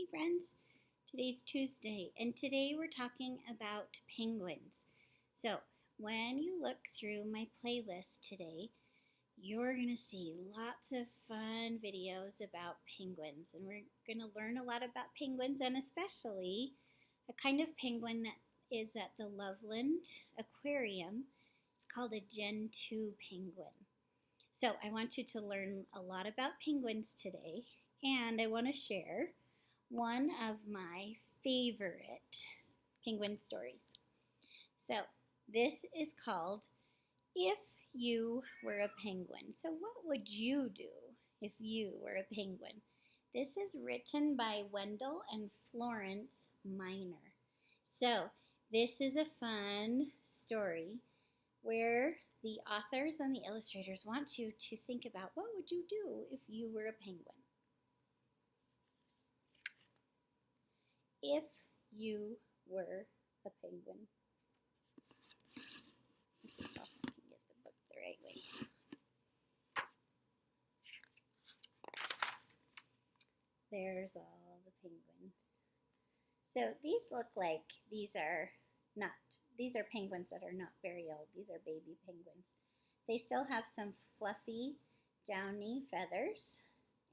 Hey friends, today's Tuesday, and today we're talking about penguins. So, when you look through my playlist today, you're going to see lots of fun videos about penguins, and we're going to learn a lot about penguins and especially a kind of penguin that is at the Loveland Aquarium. It's called a Gen 2 penguin. So, I want you to learn a lot about penguins today, and I want to share one of my favorite penguin stories. So, this is called If You Were a Penguin. So, what would you do if you were a penguin? This is written by Wendell and Florence Miner. So, this is a fun story where the authors and the illustrators want you to think about what would you do if you were a penguin? If you were a penguin. Let's see if I can get the book the right way. There's all the penguins. So these look like these are penguins that are not very old. These are baby penguins. They still have some fluffy, downy feathers,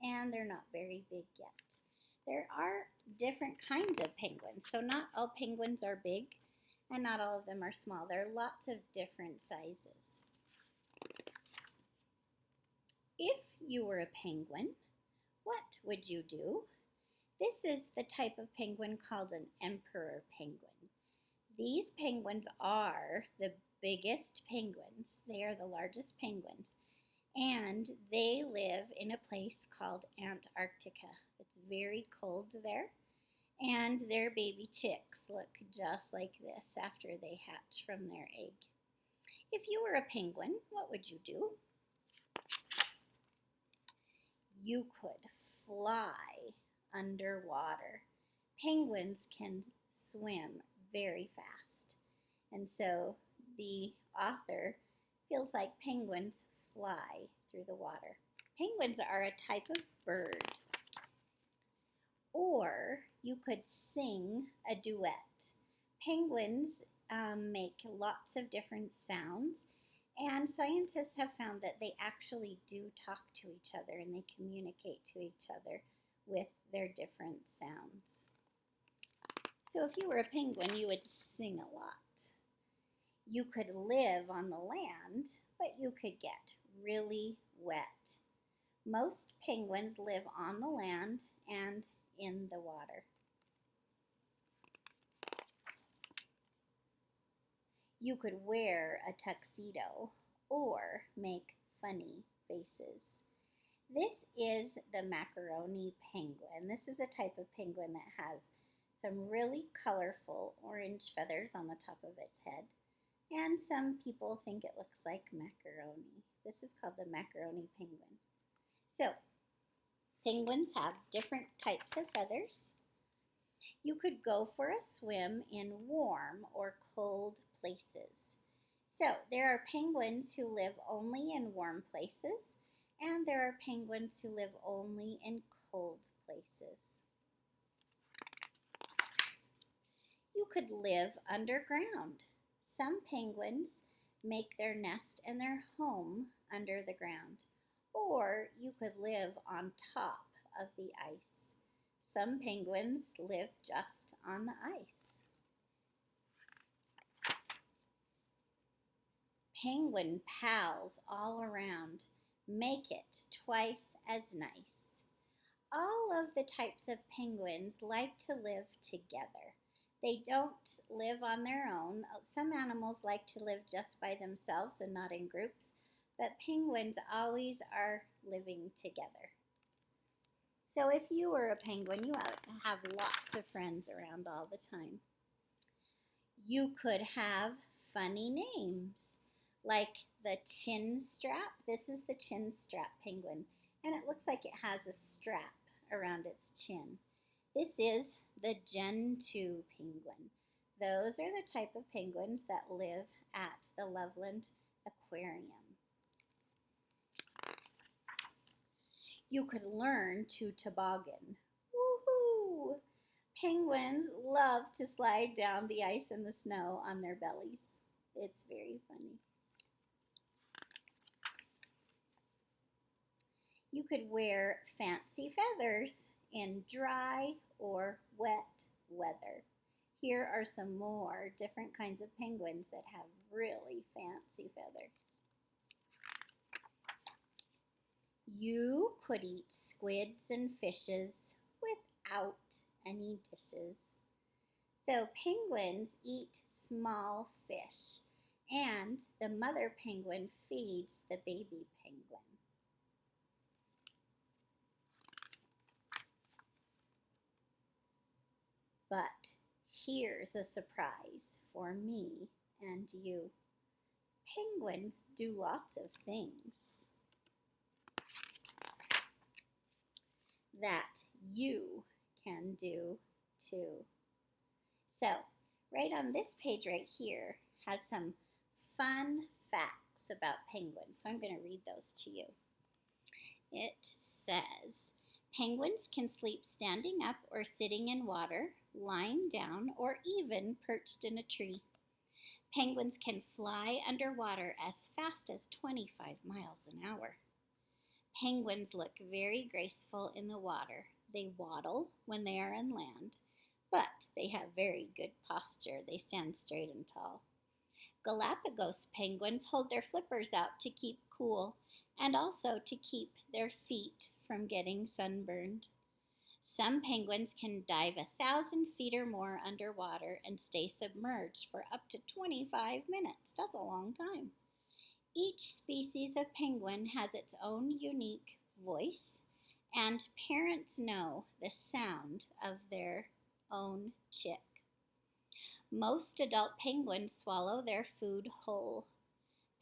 and they're not very big yet. There are different kinds of penguins. So not all penguins are big and not all of them are small. There are lots of different sizes. If you were a penguin, what would you do? This is the type of penguin called an emperor penguin. These penguins are the biggest penguins. They are the largest penguins. And they live in a place called Antarctica. It's very cold there. And their baby chicks look just like this after they hatch from their egg. If you were a penguin, what would you do? You could fly underwater. Penguins can swim very fast. And so the author feels like penguins fly through the water. Penguins are a type of bird. Or you could sing a duet. Penguins make lots of different sounds, and scientists have found that they actually do talk to each other and they communicate to each other with their different sounds. So if you were a penguin, you would sing a lot. You could live on the land, but you could get really wet. Most penguins live on the land and in the water. You could wear a tuxedo or make funny faces. This is the macaroni penguin. This is a type of penguin that has some really colorful orange feathers on the top of its head. And some people think it looks like macaroni. This is called the macaroni penguin. So, penguins have different types of feathers. You could go for a swim in warm or cold places. So, there are penguins who live only in warm places, and there are penguins who live only in cold places. You could live underground. Some penguins make their nest and their home under the ground. Or you could live on top of the ice. Some penguins live just on the ice. Penguin pals all around make it twice as nice. All of the types of penguins like to live together. They don't live on their own. Some animals like to live just by themselves and not in groups, but penguins always are living together. So if you were a penguin, you have lots of friends around all the time. You could have funny names, like the chin strap. This is the chin strap penguin, and it looks like it has a strap around its chin. This is the Gen 2 penguin. Those are the type of penguins that live at the Loveland Aquarium. You could learn to toboggan. Woohoo! Penguins love to slide down the ice and the snow on their bellies. It's very funny. You could wear fancy feathers in dry or wet weather. Here are some more different kinds of penguins that have really fancy feathers. You could eat squids and fishes without any dishes. So penguins eat small fish, and the mother penguin feeds the baby penguin. But here's a surprise for me and you. Penguins do lots of things that you can do too. So, right on this page right here has some fun facts about penguins. So I'm going to read those to you. It says, penguins can sleep standing up or sitting in water, lying down, or even perched in a tree. Penguins can fly underwater as fast as 25 miles an hour. Penguins look very graceful in the water. They waddle when they are on land, but they have very good posture. They stand straight and tall. Galapagos penguins hold their flippers out to keep cool and also to keep their feet from getting sunburned. Some penguins can dive 1,000 feet or more underwater and stay submerged for up to 25 minutes. That's a long time. Each species of penguin has its own unique voice, and parents know the sound of their own chick. Most adult penguins swallow their food whole.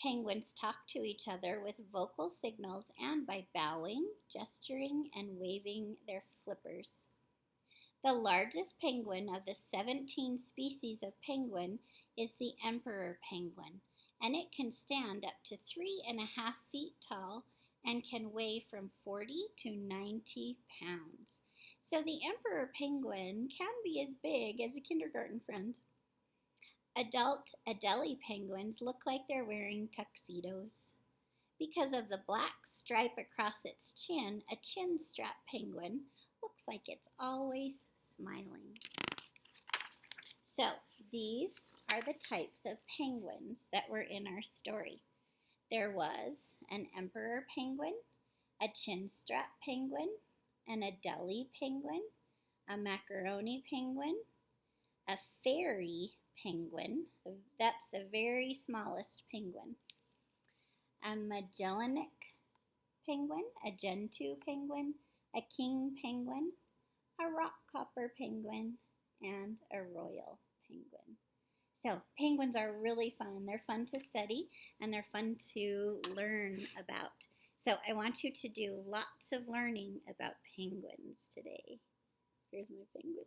Penguins talk to each other with vocal signals and by bowing, gesturing, and waving their flippers. The largest penguin of the 17 species of penguin is the emperor penguin, and it can stand up to 3.5 feet tall and can weigh from 40 to 90 pounds. So the emperor penguin can be as big as a kindergarten friend. Adult Adelie penguins look like they're wearing tuxedos. Because of the black stripe across its chin, a chin strap penguin looks like it's always smiling. So these are the types of penguins that were in our story. There was an emperor penguin, a chin strap penguin, an Adelie penguin, a macaroni penguin, a fairy penguin, that's the very smallest penguin, a Magellanic penguin, a Gentoo penguin, a king penguin, a rockhopper penguin, and a royal penguin. So penguins are really fun. They're fun to study and they're fun to learn about. So I want you to do lots of learning about penguins today. Here's my penguin.